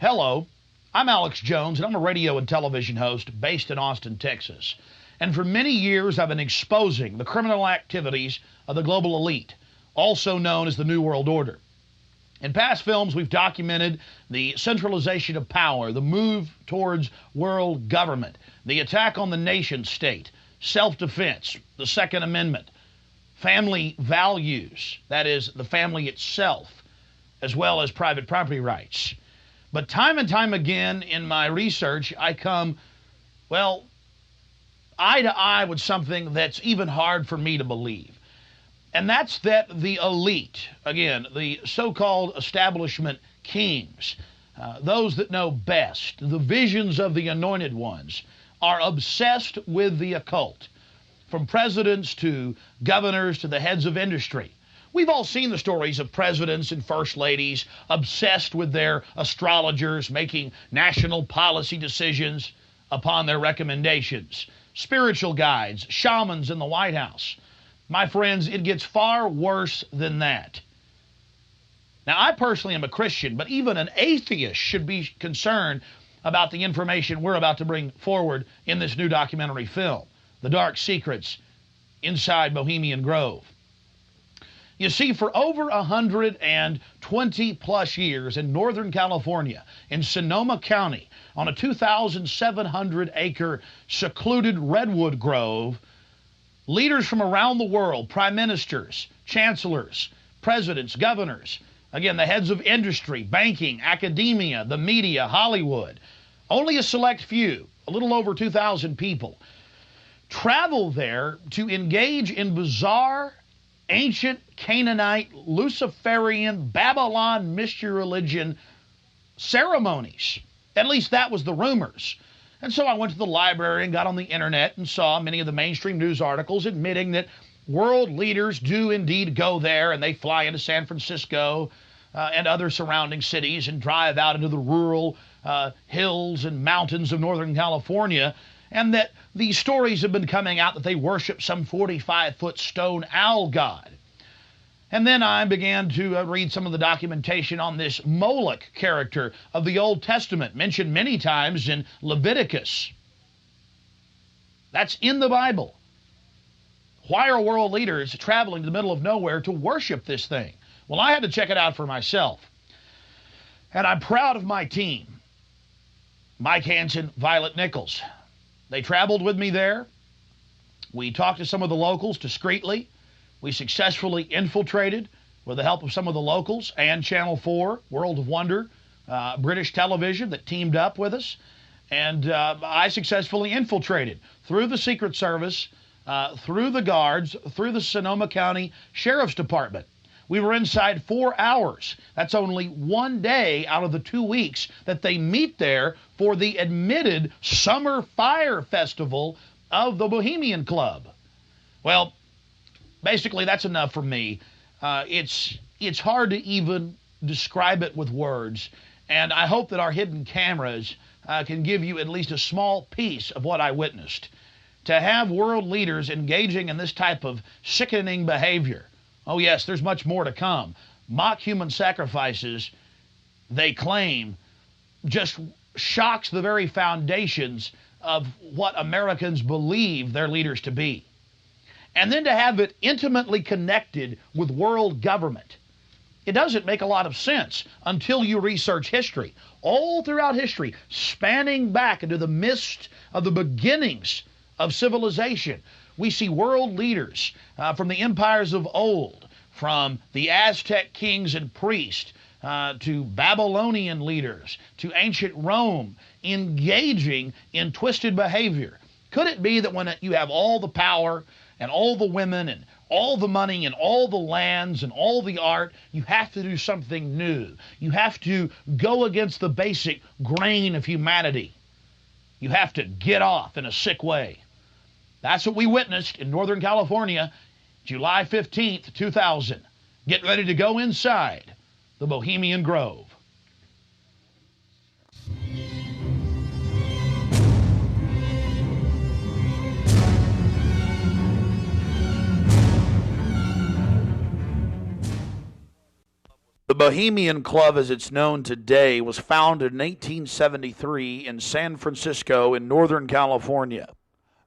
Hello, I'm Alex Jones, and I'm a radio and television host based in Austin, Texas. And for many years, I've been exposing the criminal activities of the global elite, also known as the New World Order. In past films, we've documented the centralization of power, the move towards world government, the attack on the nation state, self-defense, the Second Amendment, family values, that is, the family itself, as well as private property rights. But time and time again in my research, I come, eye to eye with something that's even hard for me to believe. And that's that the elite, again, the so-called establishment kings, those that know best, the visions of the anointed ones, are obsessed with the occult, from presidents to governors to the heads of industry. We've all seen the stories of presidents and first ladies obsessed with their astrologers making national policy decisions upon their recommendations, spiritual guides, shamans in the White House. My friends, it gets far worse than that. Now, I personally am a Christian, but even an atheist should be concerned about the information we're about to bring forward in this new documentary film, The Dark Secrets Inside Bohemian Grove. You see, for over 120 plus years in Northern California, in Sonoma County, on a 2,700-acre secluded redwood grove, leaders from around the world, prime ministers, chancellors, presidents, governors, again, the heads of industry, banking, academia, the media, Hollywood, only a select few, a little over 2,000 people, travel there to engage in bizarre, ancient Canaanite, Luciferian, Babylon mystery religion ceremonies. At least that was the rumors. And so I went to the library and got on the internet and saw many of the mainstream news articles admitting that world leaders do indeed go there, and they fly into San Francisco and other surrounding cities and drive out into the rural hills and mountains of Northern California, and that these stories have been coming out that they worship some 45-foot stone owl god. And then I began to read some of the documentation on this Moloch character of the Old Testament, mentioned many times in Leviticus. That's in the Bible. Why are world leaders traveling to the middle of nowhere to worship this thing? Well, I had to check it out for myself. And I'm proud of my team. Mike Hansen, Violet Nichols. They traveled with me there. We talked to some of the locals discreetly. We successfully infiltrated, with the help of some of the locals and Channel 4, World of Wonder, British television that teamed up with us. And I successfully infiltrated through the Secret Service, through the guards, through the Sonoma County Sheriff's Department. We were inside 4 hours. That's only one day out of the 2 weeks that they meet there for the admitted Summer Fire Festival of the Bohemian Club. Well, basically, that's enough for me. It's hard to even describe it with words, and I hope that our hidden cameras can give you at least a small piece of what I witnessed. To have world leaders engaging in this type of sickening behavior, oh yes, there's much more to come. Mock human sacrifices, they claim, just shocks the very foundations of what Americans believe their leaders to be. And then to have it intimately connected with world government. It doesn't make a lot of sense until you research history. All throughout history, spanning back into the midst of the beginnings of civilization, we see world leaders from the empires of old, from the Aztec kings and priests, to Babylonian leaders, to ancient Rome, engaging in twisted behavior. Could it be that when you have all the power and all the women and all the money and all the lands and all the art, you have to do something new? You have to go against the basic grain of humanity. You have to get off in a sick way. That's what we witnessed in Northern California, July 15th, 2000. Get ready to go inside the Bohemian Grove. The Bohemian Club, as it's known today, was founded in 1873 in San Francisco in Northern California.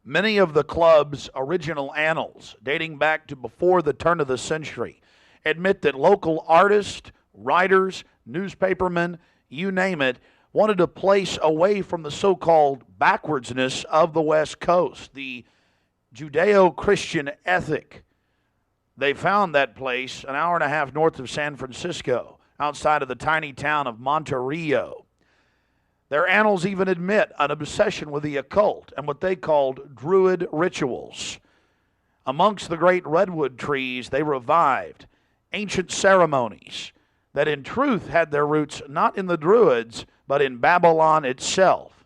Many of the club's original annals, dating back to before the turn of the century, admit that local artists, writers, newspapermen, you name it, wanted a place away from the so-called backwardsness of the West Coast, the Judeo-Christian ethic. They found that place an hour and a half north of San Francisco, outside of the tiny town of Monterey. Their annals even admit an obsession with the occult and what they called druid rituals. Amongst the great redwood trees, they revived ancient ceremonies that in truth had their roots not in the Druids, but in Babylon itself.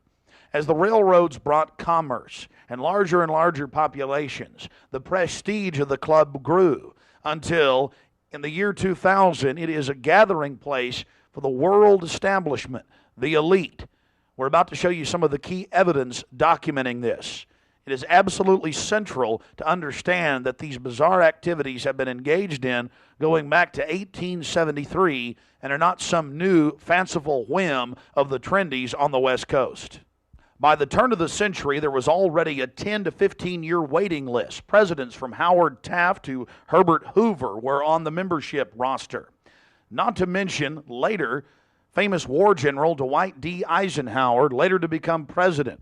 As the railroads brought commerce and larger populations, the prestige of the club grew until, in the year 2000, it is a gathering place for the world establishment, the elite. We're about to show you some of the key evidence documenting this. It is absolutely central to understand that these bizarre activities have been engaged in going back to 1873 and are not some new fanciful whim of the trendies on the West Coast. By the turn of the century, there was already a 10 to 15-year waiting list. Presidents from Howard Taft to Herbert Hoover were on the membership roster. Not to mention, later, famous war general Dwight D. Eisenhower, later to become president.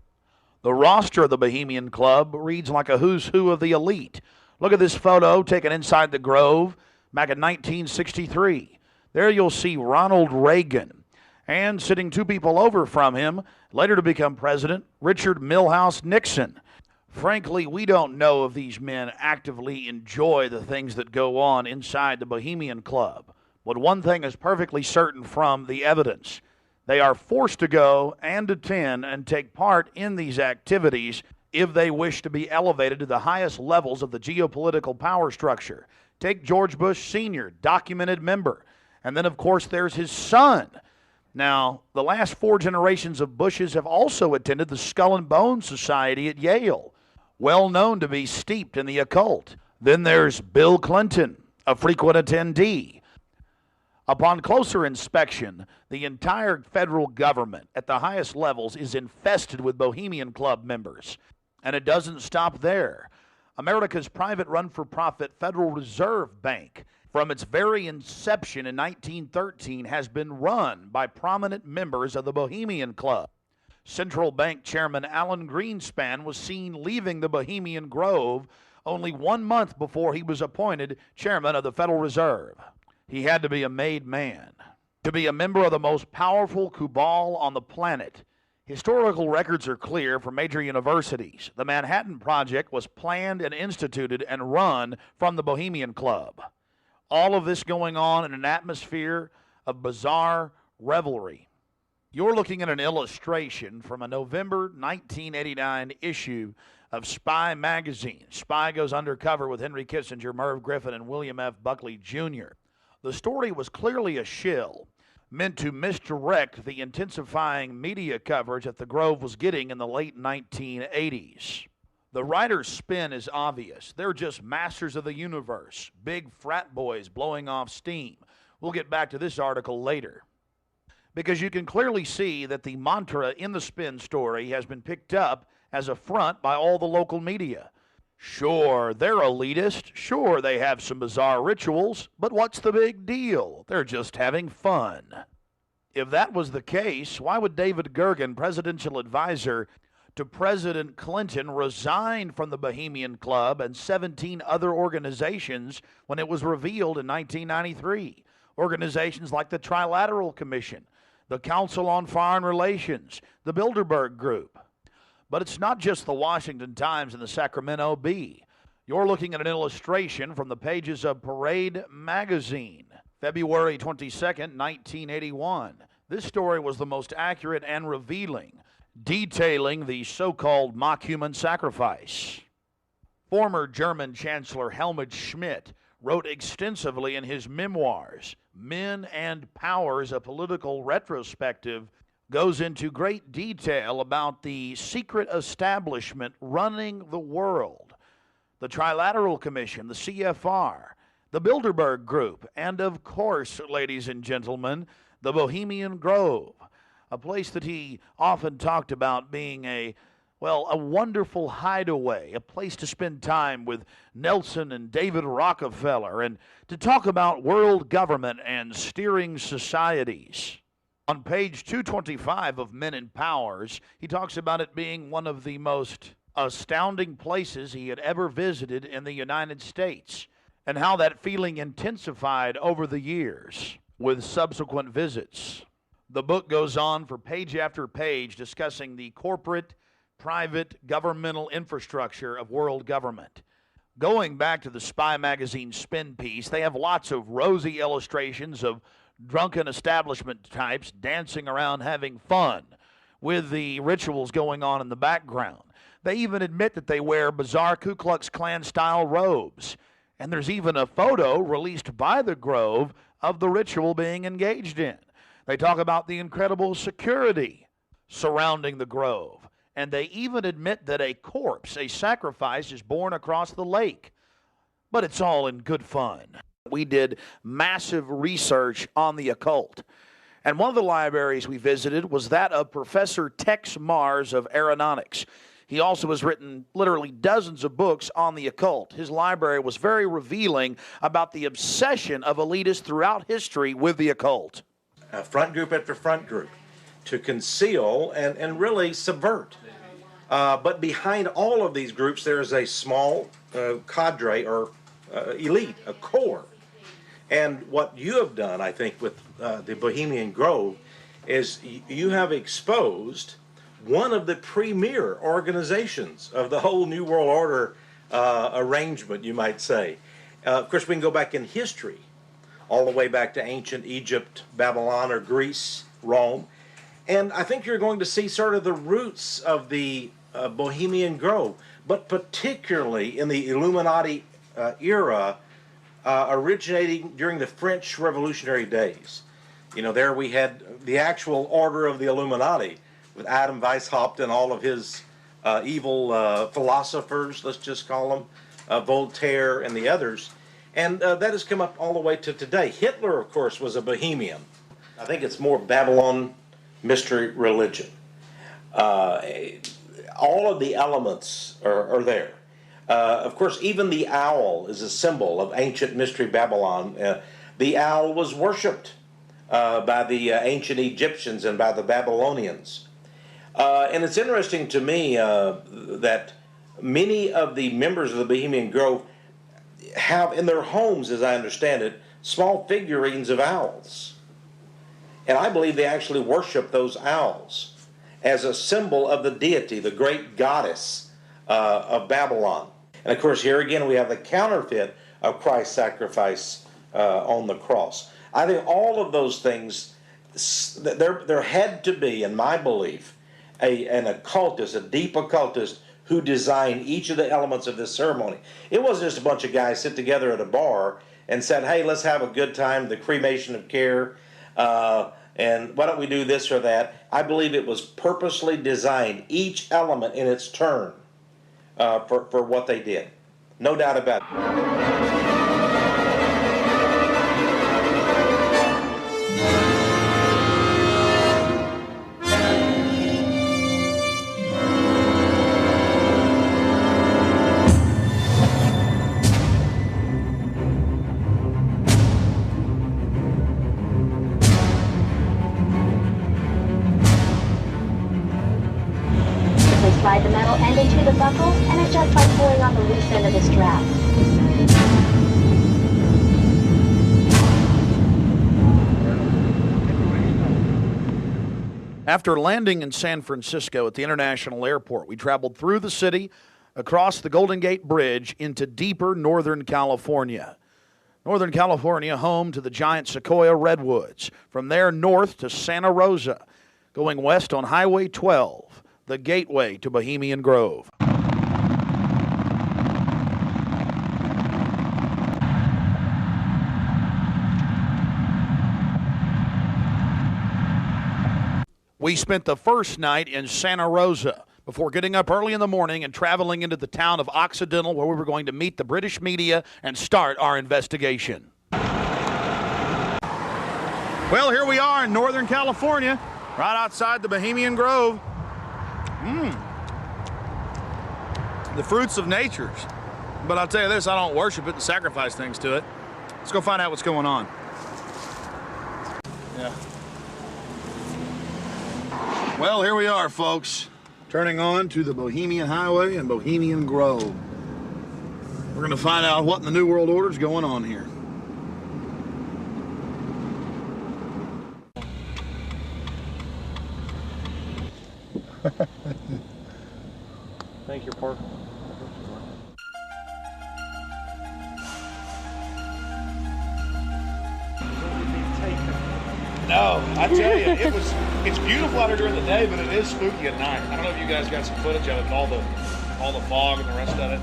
The roster of the Bohemian Club reads like a who's who of the elite. Look at this photo taken inside the Grove back in 1963. There you'll see Ronald Reagan. And sitting two people over from him, later to become president, Richard Milhous Nixon. Frankly, we don't know if these men actively enjoy the things that go on inside the Bohemian Club. But one thing is perfectly certain from the evidence. They are forced to go and attend and take part in these activities if they wish to be elevated to the highest levels of the geopolitical power structure. Take George Bush Sr., documented member. And then, of course, there's his son. Now, the last four generations of Bushes have also attended the Skull and Bones Society at Yale, well known to be steeped in the occult. Then there's Bill Clinton, a frequent attendee. Upon closer inspection, the entire federal government at the highest levels is infested with Bohemian Club members. And it doesn't stop there. America's private run-for-profit Federal Reserve Bank, from its very inception in 1913, has been run by prominent members of the Bohemian Club. Central Bank Chairman Alan Greenspan was seen leaving the Bohemian Grove only 1 month before he was appointed chairman of the Federal Reserve. He had to be a made man to be a member of the most powerful cabal on the planet. Historical records are clear from major universities. The Manhattan Project was planned and instituted and run from the Bohemian Club. All of this going on in an atmosphere of bizarre revelry. You're looking at an illustration from a November 1989 issue of Spy magazine. Spy goes undercover with Henry Kissinger, Merv Griffin, and William F. Buckley Jr. The story was clearly a shill, meant to misdirect the intensifying media coverage that the Grove was getting in the late 1980s. The writer's spin is obvious. They're just masters of the universe, big frat boys blowing off steam. We'll get back to this article later. Because you can clearly see that the mantra in the spin story has been picked up as a front by all the local media. Sure, they're elitist. Sure, they have some bizarre rituals. But what's the big deal? They're just having fun. If that was the case, why would David Gergen, presidential advisor to President Clinton, resign from the Bohemian Club and 17 other organizations when it was revealed in 1993? Organizations like the Trilateral Commission, the Council on Foreign Relations, the Bilderberg Group. But it's not just the Washington Times and the Sacramento Bee. You're looking at an illustration from the pages of Parade magazine, February 22nd, 1981. This story was the most accurate and revealing, detailing the so-called mock human sacrifice. Former German Chancellor Helmut Schmidt wrote extensively in his memoirs, Men and Powers, a Political Retrospective, goes into great detail about the secret establishment running the world. The Trilateral Commission, the CFR, the Bilderberg Group, and of course, ladies and gentlemen, the Bohemian Grove, a place that he often talked about being a wonderful hideaway, a place to spend time with Nelson and David Rockefeller, and to talk about world government and steering societies. On page 225 of Men in Powers, he talks about it being one of the most astounding places he had ever visited in the United States, and how that feeling intensified over the years with subsequent visits. The book goes on for page after page discussing the corporate, private, governmental infrastructure of world government. Going back to the Spy magazine spin piece, they have lots of rosy illustrations of drunken establishment types dancing around having fun with the rituals going on in the background. They even admit that they wear bizarre Ku Klux Klan style robes. And there's even a photo released by the Grove of the ritual being engaged in. They talk about the incredible security surrounding the Grove. And they even admit that a corpse, a sacrifice, is borne across the lake. But it's all in good fun. We did massive research on the occult. And one of the libraries we visited was that of Professor Tex Mars of Aeronautics. He also has written literally dozens of books on the occult. His library was very revealing about the obsession of elitists throughout history with the occult. Front group after front group to conceal and really subvert. But behind all of these groups, there is a small cadre or elite, a core. And what you have done, I think, with the Bohemian Grove is you have exposed one of the premier organizations of the whole New World Order arrangement, you might say. Of course, we can go back in history, all the way back to ancient Egypt, Babylon, or Greece, Rome. And I think you're going to see sort of the roots of the Bohemian Grove, but particularly in the Illuminati era, originating during the French Revolutionary days. You know, there we had the actual order of the Illuminati with Adam Weishaupt and all of his evil philosophers, let's just call them, Voltaire and the others. And that has come up all the way to today. Hitler, of course, was a Bohemian. I think it's more Babylon mystery religion. All of the elements are there. Of course, even the owl is a symbol of ancient mystery Babylon. The owl was worshipped by the ancient Egyptians and by the Babylonians. And it's interesting to me that many of the members of the Bohemian Grove have in their homes, as I understand it, small figurines of owls. And I believe they actually worship those owls as a symbol of the deity, the great goddess of Babylon. And of course, here again, we have the counterfeit of Christ's sacrifice on the cross. I think all of those things, there had to be, in my belief, an occultist, a deep occultist, who designed each of the elements of this ceremony. It wasn't just a bunch of guys sit together at a bar and said, hey, let's have a good time, the cremation of care, and why don't we do this or that. I believe it was purposely designed, each element in its turn, for what they did. No doubt about it. Slide the metal end into the buckle and adjust by pulling on the loose end of the strap. After landing in San Francisco at the International Airport, we traveled through the city, across the Golden Gate Bridge, into deeper Northern California. Northern California, home to the giant Sequoia redwoods. From there north to Santa Rosa, going west on Highway 12, the gateway to Bohemian Grove. We spent the first night in Santa Rosa before getting up early in the morning and traveling into the town of Occidental, where we were going to meet the British media and start our investigation. Well, here we are in Northern California, right outside the Bohemian Grove. The fruits of nature. But I'll tell you this, I don't worship it and sacrifice things to it. Let's go find out what's going on. Yeah. Well, here we are, folks. Turning on to the Bohemian Highway and Bohemian Grove. We're going to find out what in the New World Order is going on here. Thank you, Parker. No, I tell you, it's beautiful out here during the day, but it is spooky at night. I don't know if you guys got some footage of it, and all the fog and the rest of it.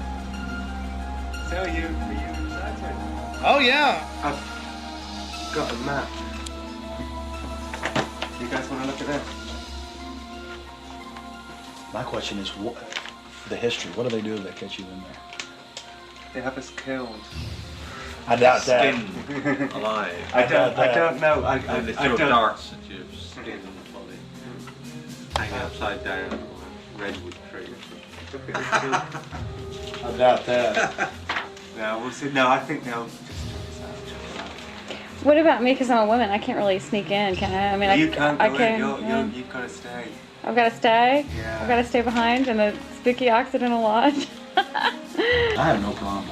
So are you excited? Oh yeah. I've got a map. You guys want to look at that? My question is, what the history? What do they do if they catch you in there? They have us killed. I doubt that. Skinned alive. I don't know. And they throw darts at your skin and body. Hang upside down on a redwood tree. I doubt that. No, we'll see. No, I think they'll just What about me? Because I'm a woman, I can't really sneak in, can I? I mean, you can't I go can. in. You've got to stay. I've got to stay. Yeah. I've got to stay behind in the spooky Occidental Lodge. I have no problem.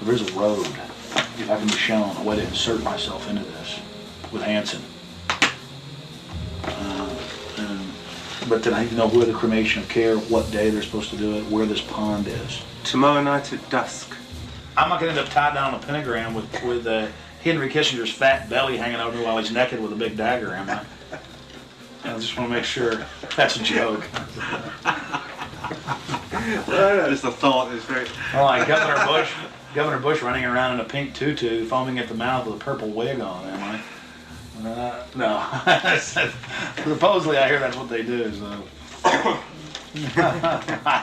There is a road, if I can be shown a way to insert myself into this with Hanson. But then I need to know where the cremation of care, what day they're supposed to do it, where this pond is. Tomorrow night at dusk. I'm not going to end up tied down on a pentagram with Henry Kissinger's fat belly hanging over while he's naked with a big dagger, am I? I just want to make sure that's a joke. Well, just a thought. It's very. Oh, like Governor Bush running around in a pink tutu, foaming at the mouth with a purple wig on, am I? No. Supposedly, I hear that's what they do. So I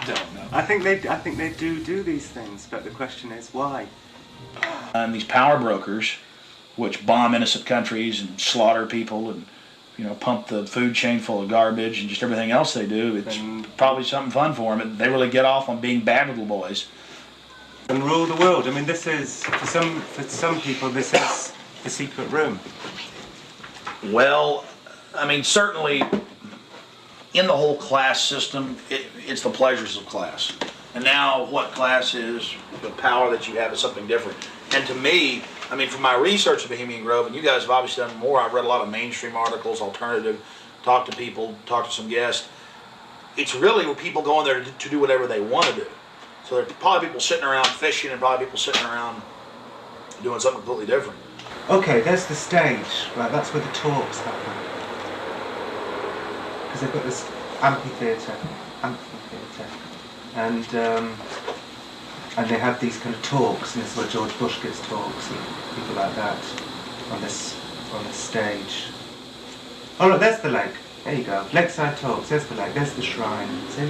don't know. I think they do these things, but the question is why. And these power brokers, which bomb innocent countries and slaughter people and pump the food chain full of garbage and just everything else they do, it's probably something fun for them. They really get off on being bad little boys. And rule the world. I mean, this is for some people. This is the secret room. Well, I mean, certainly in the whole class system, it's the pleasures of class. And now what class is, the power that you have is something different. And to me, I mean, from my research of Bohemian Grove, and you guys have obviously done more, I've read a lot of mainstream articles, alternative, talked to people, talked to some guests. It's really where people go in there to do whatever they want to do. So there are probably people sitting around fishing and probably people sitting around doing something completely different. Okay, there's the stage. Right, that's where the talks happen. Because they've got this amphitheatre, and they have these kind of talks, and this is where George Bush gives talks and people like that on this stage. Oh look, there's the lake. There you go. Lakeside talks. There's the lake. There's the shrine. See,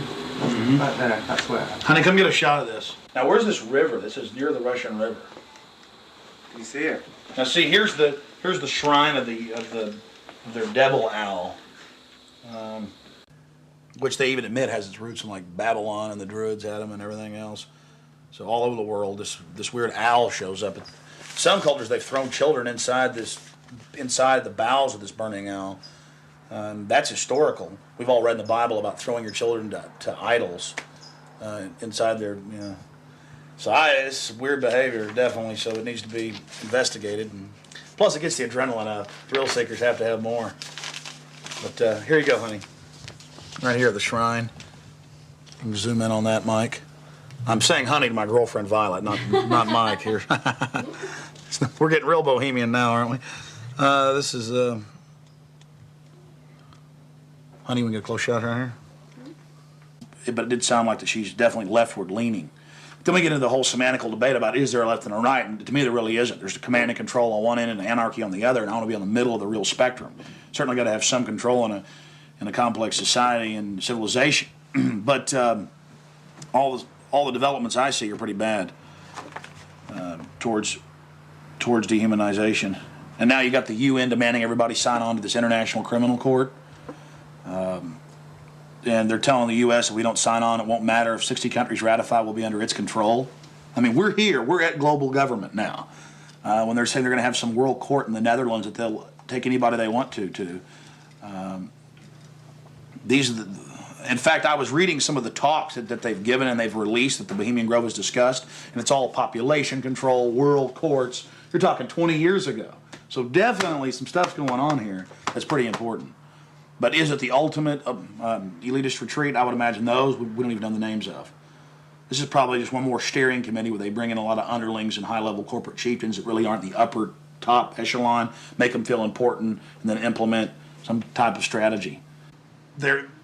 right there. That's where. Honey, come get a shot of this. Now, where's this river? This is near the Russian River. Can you see it? Now, see, here's the shrine of their devil owl, which they even admit has its roots in like Babylon, and the Druids had them and everything else. So all over the world, this weird owl shows up. Some cultures, they've thrown children inside the bowels of this burning owl. That's historical. We've all read in the Bible about throwing your children to idols inside their. So it's weird behavior, definitely. So it needs to be investigated. And plus, it gets the adrenaline up. Thrill seekers have to have more. But here you go, honey. Right here, the shrine. You can zoom in on that, Mike. I'm saying honey to my girlfriend Violet, not Mike here. We're getting real bohemian now, aren't we? This is honey. We can get a close shot right here. But it did sound like that she's definitely leftward leaning. Then we get into the whole semantical debate about is there a left and a right, and to me there really isn't. There's the command and control on one end and anarchy on the other, and I want to be on the middle of the real spectrum. Certainly got to have some control in a complex society and civilization. but all the developments I see are pretty bad towards dehumanization. And now you got the UN demanding everybody sign on to this International Criminal Court. And they're telling the U.S. if we don't sign on, it won't matter. If 60 countries ratify, we'll be under its control. I mean, we're here. We're at global government now. When they're saying they're going to have some world court in the Netherlands that they'll take anybody they want to. These are in fact, I was reading some of the talks that they've given and they've released that the Bohemian Grove has discussed, and it's all population control, world courts. You're talking 20 years ago. So definitely some stuff's going on here that's pretty important. But is it the ultimate elitist retreat? I would imagine those we don't even know the names of. This is probably just one more steering committee where they bring in a lot of underlings and high-level corporate chieftains that really aren't the upper top echelon, make them feel important, and then implement some type of strategy.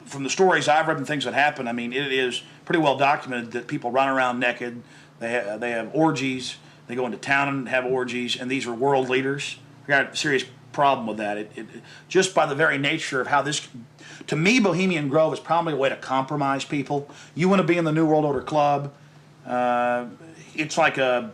From the stories I've read and things that happen, I mean, it is pretty well documented that people run around naked. They have orgies. They go into town and have orgies, and these are world leaders. We got a serious problem with that. Just by the very nature of how this, to me, Bohemian Grove is probably a way to compromise people. You want to be in the New World Order Club. It's like a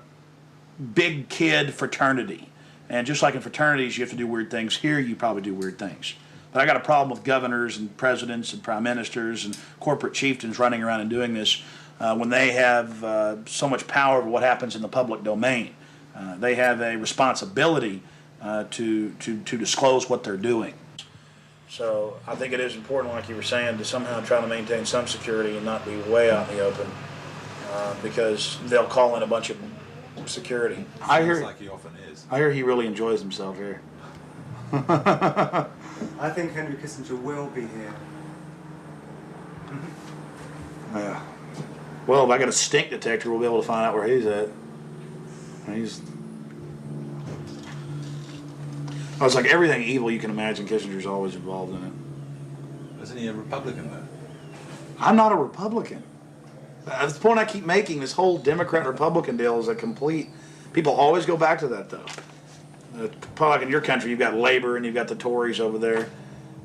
big kid fraternity. And just like in fraternities, you have to do weird things. Here, you probably do weird things. But I got a problem with governors and presidents and prime ministers and corporate chieftains running around and doing this when they have so much power over what happens in the public domain. They have a responsibility to disclose what they're doing. So I think it is important, like you were saying, to somehow try to maintain some security and not be way out in the open because they'll call in a bunch of security. Sounds like he often is. I hear he really enjoys himself here. I think Henry Kissinger will be here. Yeah. Well, if I got a stink detector, we'll be able to find out where he's at. I was like, everything evil you can imagine, Kissinger's always involved in it. Isn't he a Republican, though? I'm not a Republican. That's the point I keep making. This whole Democrat-Republican deal is a complete... People always go back to that, though. Probably like in your country, you've got Labor and you've got the Tories over there,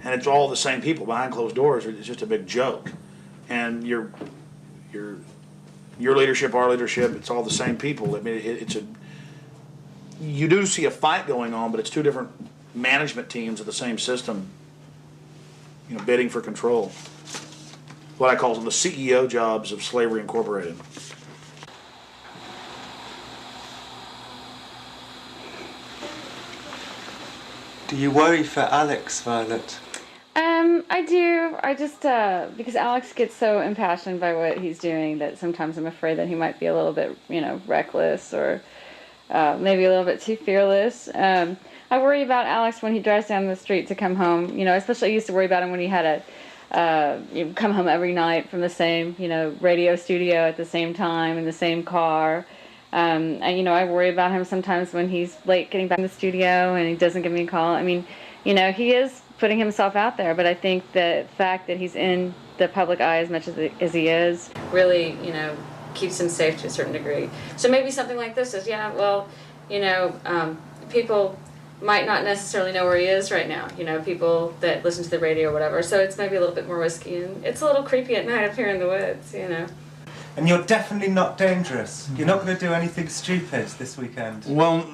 and it's all the same people behind closed doors. It's just a big joke. And your leadership, our leadership, it's all the same people. I mean, you do see a fight going on, but it's two different management teams of the same system, bidding for control. What I call the CEO jobs of Slavery Incorporated. Do you worry for Alex, Violet? I do. I just, because Alex gets so impassioned by what he's doing that sometimes I'm afraid that he might be a little bit, reckless or maybe a little bit too fearless. I worry about Alex when he drives down the street to come home. Especially I used to worry about him when he had come home every night from the same, radio studio at the same time in the same car. And, I worry about him sometimes when he's late getting back in the studio and he doesn't give me a call. I mean, he is putting himself out there, but I think the fact that he's in the public eye as much as he is really, keeps him safe to a certain degree. So maybe something like this is, people might not necessarily know where he is right now, people that listen to the radio or whatever. So it's maybe a little bit more risky, and it's a little creepy at night up here in the woods, And you're definitely not dangerous. You're not going to do anything stupid this weekend. Well,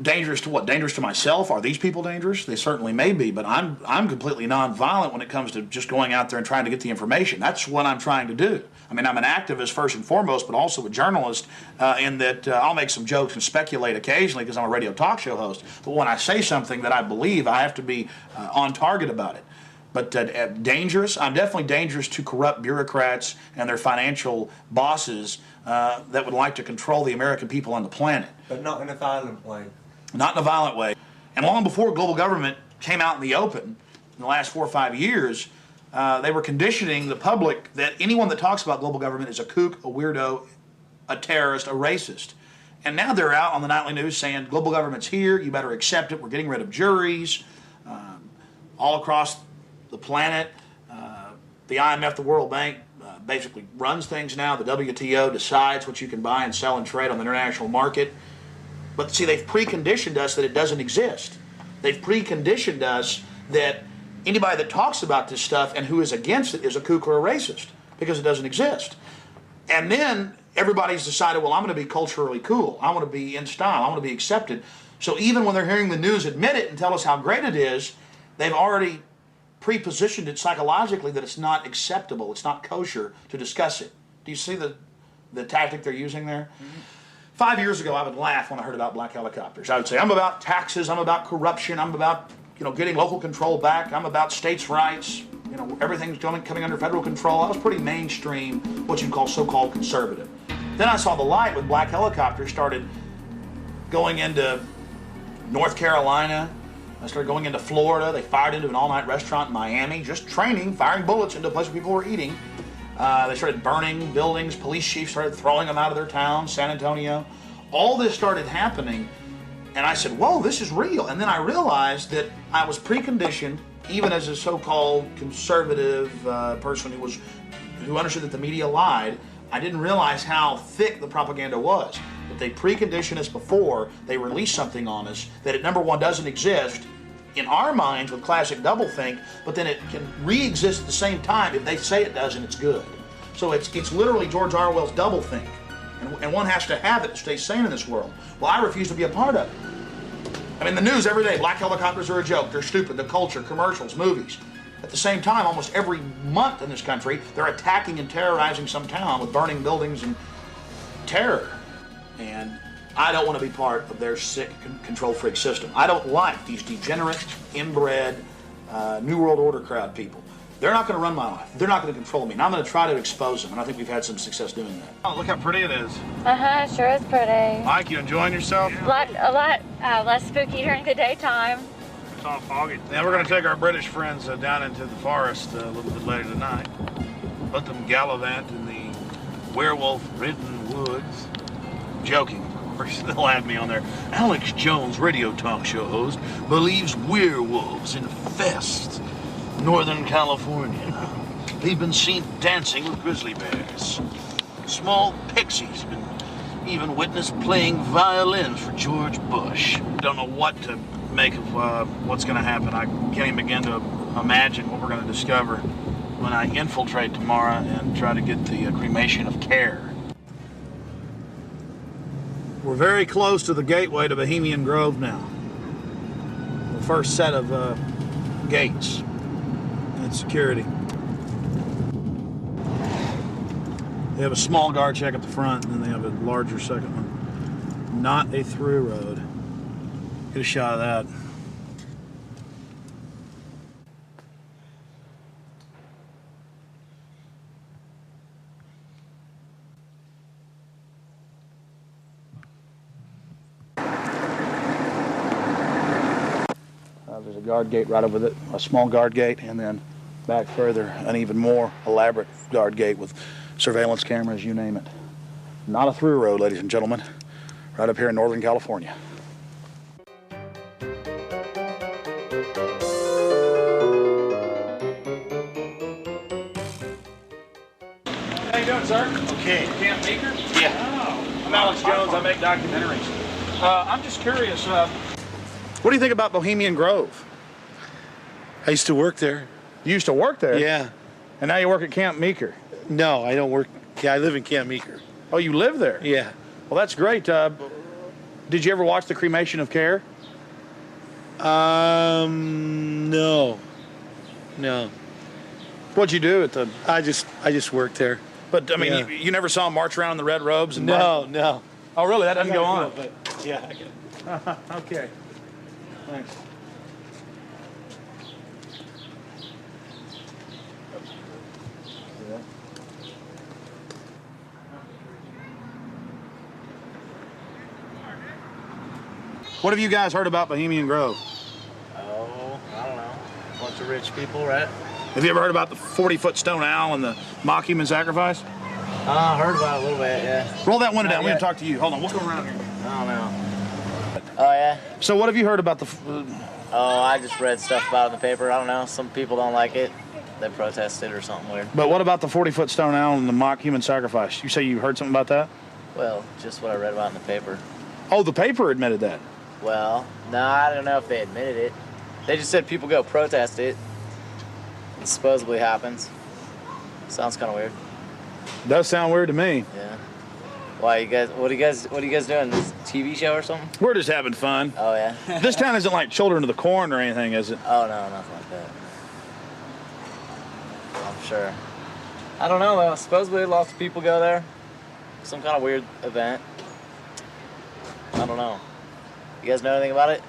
dangerous to what? Dangerous to myself? Are these people dangerous? They certainly may be, but I'm completely nonviolent when it comes to just going out there and trying to get the information. That's what I'm trying to do. I'm an activist first and foremost, but also a journalist in that I'll make some jokes and speculate occasionally because I'm a radio talk show host. But when I say something that I believe, I have to be on target about it. But dangerous? I'm definitely dangerous to corrupt bureaucrats and their financial bosses that would like to control the American people on the planet. But not in a violent way. Not in a violent way. And long before global government came out in the open, in the last 4 or 5 years, they were conditioning the public that anyone that talks about global government is a kook, a weirdo, a terrorist, a racist. And now they're out on the nightly news saying global government's here, you better accept it, we're getting rid of juries, all across the planet. The IMF, the World Bank, basically runs things now. The WTO decides what you can buy and sell and trade on the international market. But see, they've preconditioned us that it doesn't exist. They've preconditioned us that anybody that talks about this stuff and who is against it is a kook or a racist because it doesn't exist. And then everybody's decided, well, I'm going to be culturally cool. I want to be in style. I want to be accepted. So even when they're hearing the news admit it and tell us how great it is, they've already pre-positioned it psychologically that it's not acceptable, it's not kosher to discuss it. Do you see the tactic they're using there? Mm-hmm. 5 years ago, I would laugh when I heard about black helicopters. I would say, I'm about taxes, I'm about corruption, I'm about getting local control back, I'm about states' rights, everything's coming under federal control. I was pretty mainstream, what you'd call so-called conservative. Then I saw the light when black helicopters started going into North Carolina. I started going into Florida. They fired into an all-night restaurant in Miami, just training, firing bullets into a place where people were eating. They started burning buildings. Police chiefs started throwing them out of their town, San Antonio. All this started happening, and I said, whoa, this is real. And then I realized that I was preconditioned, even as a so-called conservative person who understood that the media lied. I didn't realize how thick the propaganda was. That they precondition us before they release something on us, that it, number one, doesn't exist in our minds with classic doublethink, but then it can re-exist at the same time if they say it does and it's good. So it's literally George Orwell's doublethink, and one has to have it to stay sane in this world. Well, I refuse to be a part of it. I mean, the news every day, black helicopters are a joke, they're stupid, the culture, commercials, movies. At the same time, almost every month in this country, they're attacking and terrorizing some town with burning buildings and terror. And I don't want to be part of their sick control freak system. I don't like these degenerate, inbred, New World Order crowd people. They're not going to run my life. They're not going to control me. And I'm going to try to expose them. And I think we've had some success doing that. Oh, look how pretty it is. Sure is pretty. Mike, you enjoying yourself? A lot less spooky during the daytime. It's all foggy. Now we're going to take our British friends down into the forest a little bit later tonight. Let them gallivant in the werewolf-ridden woods. Joking, of course. They'll have me on there. Alex Jones, radio talk show host, believes werewolves infest Northern California. They've been seen dancing with grizzly bears. Small pixies have been even witnessed playing violins for George Bush. Don't know what to make of what's going to happen. I can't even begin to imagine what we're going to discover when I infiltrate tomorrow and try to get the cremation of care. We're very close to the gateway to Bohemian Grove now. The first set of gates and security. They have a small guard check at the front, and then they have a larger second one. Not a through road. Get a shot of that. There's a guard gate right over it, a small guard gate, and then back further, an even more elaborate guard gate with surveillance cameras, you name it. Not a through road, ladies and gentlemen, right up here in Northern California. How you doing, sir? Okay. Camp Meeker? Yeah. Oh, I'm Alex Jones. I make documentaries. I'm just curious, what do you think about Bohemian Grove? I used to work there. You used to work there? Yeah. And now you work at Camp Meeker? No, I don't work. Yeah, I live in Camp Meeker. Oh, you live there? Yeah. Well, that's great. Did you ever watch the cremation of care? No. No. What'd you do at the... I just worked there. But, I mean, yeah. you never saw them march around in the red robes? And No. Oh, really? That doesn't go on? But yeah, I get it. Okay. Thanks. What have you guys heard about Bohemian Grove? Oh, I don't know. Bunch of rich people, right? Have you ever heard about the 40-foot stone owl and the mock human sacrifice? I heard about it a little bit, yeah. Roll that window down. Not We're going yet. to talk to you. Hold on. We'll go around here. I don't know. Oh, yeah? So what have you heard about the... Oh, I just read stuff about it in the paper. I don't know. Some people don't like it. They protested or something weird. But what about the 40-foot stone owl and the mock human sacrifice? You say you heard something about that? Well, just what I read about in the paper. Oh, the paper admitted that. Well, no, I don't know if they admitted it. They just said people go protest it. It supposedly happens. Sounds kind of weird. Does sound weird to me. Yeah. Why you guys? What are you guys doing? This TV show or something? We're just having fun. Oh yeah. This town isn't like Children of the Corn or anything, is it? Oh no, nothing like that. I'm sure. I don't know though. Supposedly lots of people go there. Some kind of weird event. I don't know. You guys know anything about it?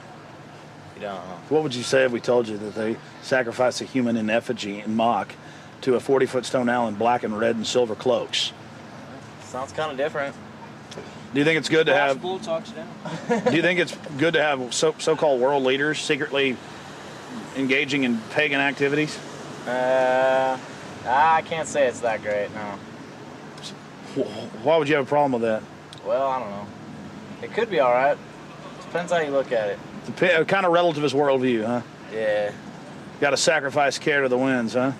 You don't know. What would you say if we told you that they sacrifice a human in effigy and mock to a 40-foot stone owl in black and red and silver cloaks? Sounds kind of different. Do you think it's good to have? Bull talks down. Do you think it's good to have so-called world leaders secretly engaging in pagan activities? I can't say it's that great. No. Why would you have a problem with that? Well, I don't know. It could be all right. Depends how you look at it. Kind of relativist worldview, huh? Yeah. Got to sacrifice care to the winds, huh?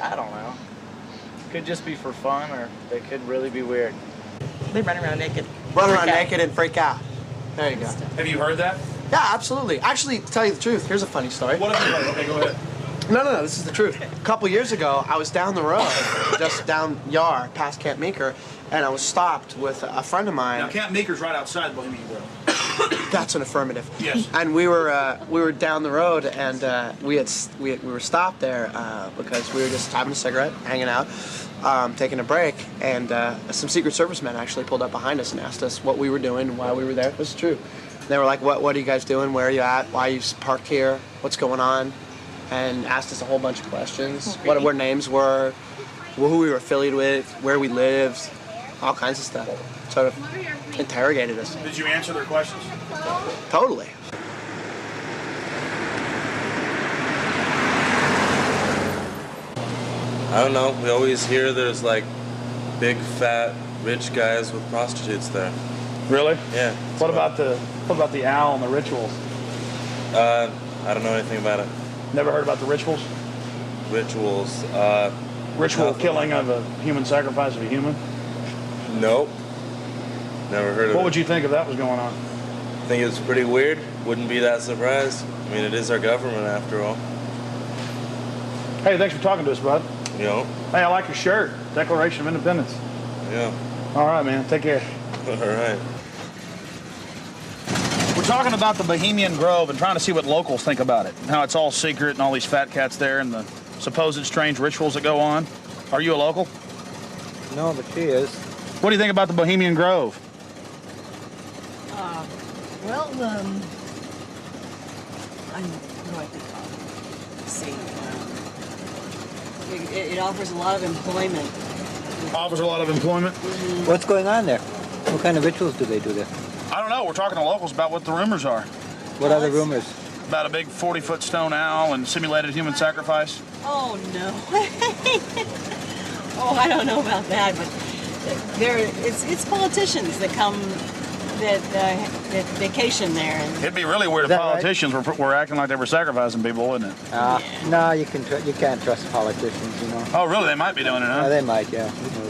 I don't know. Could just be for fun, or they could really be weird. They run around naked. Run around naked and freak out. There you go. Have you heard that? Yeah, absolutely. Actually, to tell you the truth, here's a funny story. What have you heard? Okay, go ahead. No, this is the truth. A couple years ago, I was down the road, just down Yar, past Camp Meeker, and I was stopped with a friend of mine. Now, Camp Meeker's right outside Bohemian Grove. That's an affirmative. Yes. And we were down the road, and we were stopped there because we were just having a cigarette, hanging out, taking a break, and some Secret Service men actually pulled up behind us and asked us what we were doing and why we were there. This is true. They were like, "What are you guys doing? Where are you at? Why are you parked here? What's going on?" And asked us a whole bunch of questions. What our names were, who we were affiliated with, where we lived, all kinds of stuff. Sort of interrogated us. Did you answer their questions? Totally. I don't know. We always hear there's like big, fat, rich guys with prostitutes there. Really? Yeah. What about the owl and the rituals? I don't know anything about it. Never heard about the rituals? Rituals. Ritual killing of a human, sacrifice of a human? Nope. Never heard of it. What would you think if that was going on? I think it's pretty weird. Wouldn't be that surprised. I mean, it is our government after all. Hey, thanks for talking to us, bud. You know? Hey, I like your shirt. Declaration of Independence. Yeah. All right, man. Take care. All right. We're talking about the Bohemian Grove and trying to see what locals think about it. How it's all secret and all these fat cats there and the supposed strange rituals that go on. Are you a local? No, but she is. What do you think about the Bohemian Grove? Well, I know what they call it. Let's see. It offers a lot of employment. Offers a lot of employment? Mm-hmm. What's going on there? What kind of rituals do they do there? I don't know. We're talking to locals about what the rumors are. What are the rumors? About a big 40-foot stone owl and simulated human sacrifice. Oh, no. Oh, I don't know about that, but it's politicians that come, that vacation there. And it'd be really weird if politicians were acting like they were sacrificing people, wouldn't it? No, you can't trust politicians, you know. Oh, really? They might be doing it, huh? They might, yeah. Who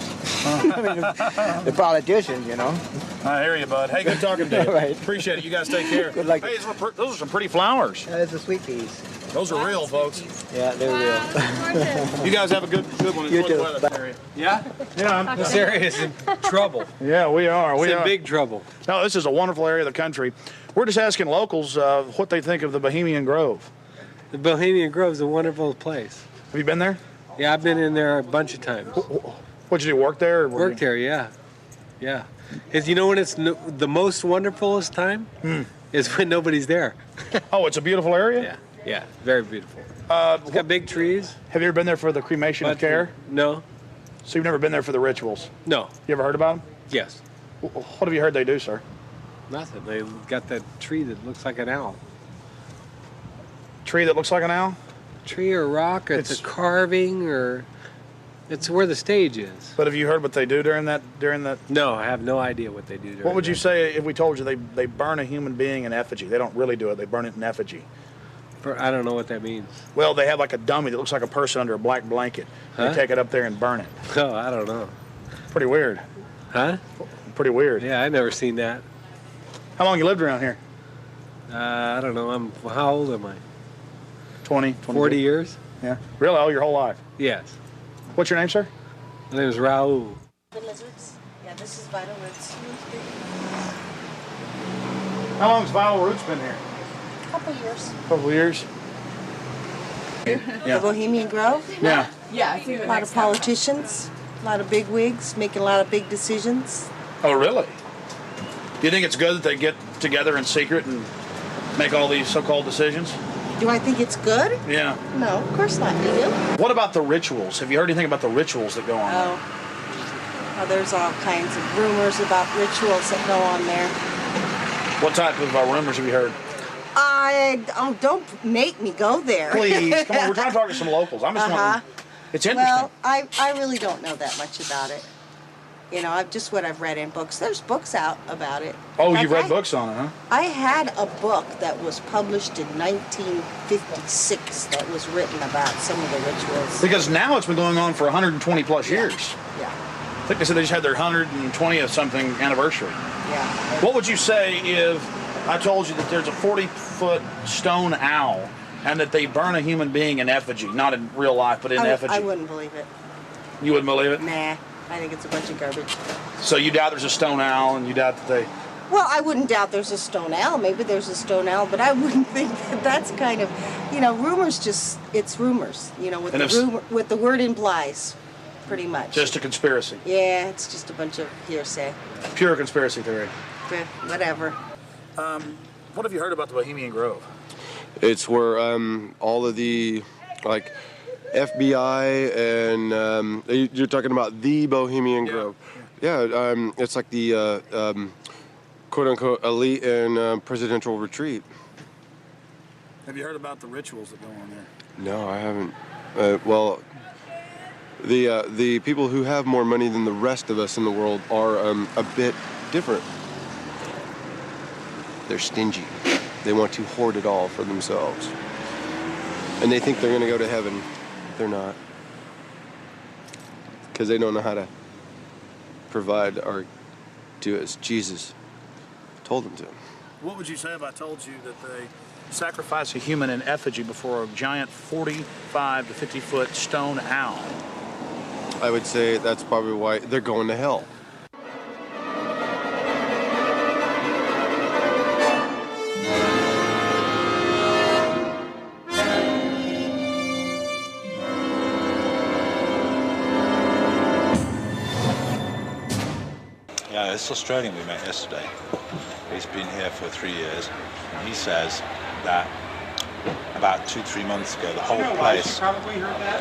knows? The politicians, you know. I hear you, bud. Hey, good talking to you. Right. Appreciate it. You guys take care. Good luck. Hey, those are some pretty flowers. Those are sweet peas. Those are real, folks. Yeah, they're real. You guys have a good one. You Enjoy too. the weather area. Yeah? Yeah. This area is in trouble. Yeah, we are. It's in big trouble. No, this is a wonderful area of the country. We're just asking locals what they think of the Bohemian Grove. The Bohemian Grove is a wonderful place. Have you been there? Yeah, I've been in there a bunch of times. What'd you do, work there? Worked there, yeah. Yeah. Is you know when it's the most wonderfulest time? Is when nobody's there. Oh, it's a beautiful area? Yeah, yeah, very beautiful. It's got big trees. Have you ever been there for the cremation of care? No. So you've never been there for the rituals? No. You ever heard about them? Yes. What have you heard they do, sir? Nothing. They got that tree that looks like an owl. Tree that looks like an owl? Tree or rock, or it's a carving, or it's where the stage is. But have you heard what they do during that? No, I have no idea what they do during What would you say if we told you they burn a human being in effigy? They don't really do it. They burn it in effigy. I don't know what that means. Well, they have like a dummy that looks like a person under a black blanket. Huh? They take it up there and burn it. Oh, I don't know. Pretty weird. Huh? Pretty weird. Yeah, I've never seen that. How long you lived around here? I don't know. How old am I? 20, 40 years. Yeah. Really? Oh, your whole life? Yes. What's your name, sir? My name is Raul. The lizards. Yeah, this is Vital Roots. How long has Vital Roots been here? Couple years. Couple of years. The Bohemian Grove. Yeah. Yeah, I think a lot of politicians, a lot of big wigs, making a lot of big decisions. Oh, really? Do you think it's good that they get together in secret and make all these so-called decisions? Do I think it's good? Yeah. No, of course not. Do you? What about the rituals? Have you heard anything about the rituals that go on there? Well, there's all kinds of rumors about rituals that go on there. What type of rumors have you heard? Don't make me go there. Please, come on. We're trying to talk to some locals. I'm just wondering. It's interesting. Well, I really don't know that much about it. You know, what I've read in books. There's books out about it. Oh, you've read books on it, huh? I had a book that was published in 1956 that was written about some of the rituals. Because now it's been going on for 120 plus years. Yeah. I think they said they just had their 120th something anniversary. Yeah. What would you say if I told you that there's a 40-foot stone owl and that they burn a human being in effigy, not in real life, but in effigy? I wouldn't believe it. You wouldn't believe it? Nah, I think it's a bunch of garbage. So you doubt there's a stone owl, and you doubt that they... Well, I wouldn't doubt there's a stone owl. Maybe there's a stone owl, but I wouldn't think that that's kind of, rumors it's rumors, what the word implies, pretty much. Just a conspiracy. Yeah, it's just a bunch of hearsay. Pure conspiracy theory. Whatever. What have you heard about the Bohemian Grove? It's where all of the, FBI and you're talking about the Bohemian Grove. Yeah, it's like the quote-unquote elite and presidential retreat. Have you heard about the rituals that go on there? No, I haven't. The people who have more money than the rest of us in the world are a bit different. They're stingy. They want to hoard it all for themselves. And they think they're going to go to heaven. They're not. Because they don't know how to provide or do as Jesus told them to. What would you say if I told you that they sacrifice a human in effigy before a giant 45 to 50-foot stone owl? I would say that's probably why they're going to hell. Yeah, this Australian we met yesterday, he's been here for 3 years, and he says that about 2-3 months ago, the whole place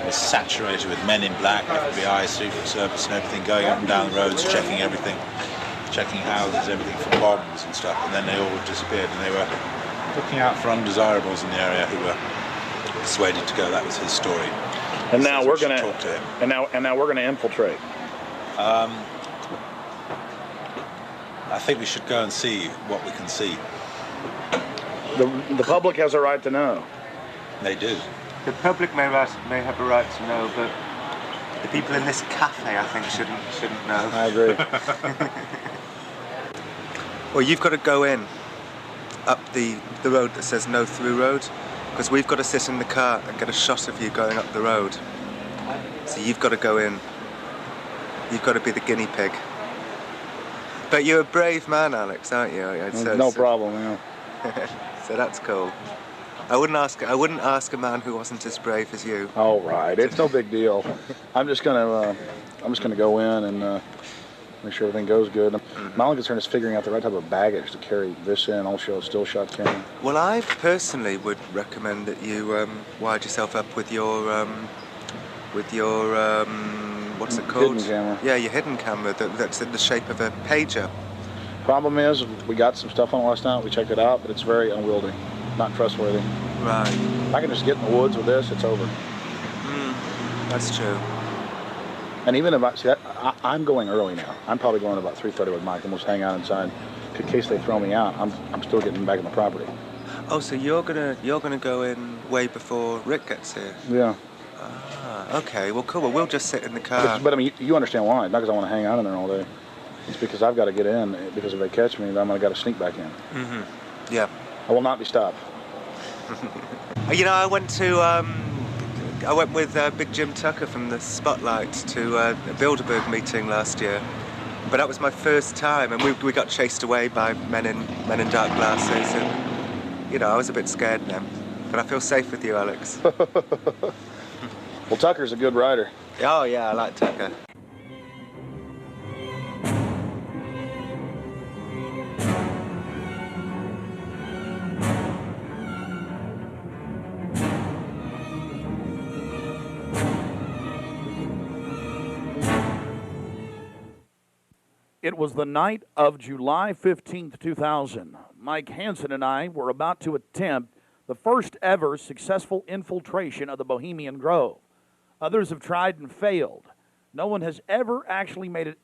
was saturated with men in black, FBI, Secret Service and everything, going up and down the roads, checking everything, checking houses, everything for bombs and stuff, and then they all disappeared, and they were looking out for undesirables in the area who were persuaded to go. That was his story. And now we're going to talk to him. And now we're going to infiltrate. I think we should go and see what we can see. The public has a right to know. They do. The public may have a right to know, but the people in this cafe, I think, shouldn't know. I agree. Well, you've got to go in up the road that says no through road, because we've got to sit in the car and get a shot of you going up the road. So you've got to go in. You've got to be the guinea pig. But you're a brave man, Alex, aren't you? No problem, yeah. So that's cool. I wouldn't ask a man who wasn't as brave as you. All right, it's no big deal. I'm just gonna go in and make sure everything goes good. My only concern is figuring out the right type of baggage to carry this in, also a still shot camera. Well, I personally would recommend that you wired yourself up with your what's it called? Hidden camera. Yeah, your hidden camera that's in the shape of a pager. Problem is, we got some stuff on it last night. We checked it out, but it's very unwieldy, not trustworthy. Right. If I can just get in the woods with this, it's over. That's true. And even if I'm going early now. I'm probably going about 3:30 with Mike, and we'll just hang out inside in case they throw me out. I'm still getting back on the property. Oh, so you're gonna go in way before Rick gets here? Yeah. Ah, okay. Well, cool. Well, we'll just sit in the car. But I mean, you understand why? Not because I want to hang out in there all day. It's because I've got to get in. Because if they catch me, then I'm gonna got to sneak back in. Mm-hmm. Yeah. I will not be stopped. You know, I went with Big Jim Tucker from the Spotlight to a Bilderberg meeting last year. But that was my first time, and we got chased away by men in dark glasses, and you know, I was a bit scared then. But I feel safe with you, Alex. Well, Tucker's a good rider. Oh yeah, I like Tucker. It was the night of July 15th, 2000. Mike Hansen and I were about to attempt the first ever successful infiltration of the Bohemian Grove. Others have tried and failed. No one has ever actually made it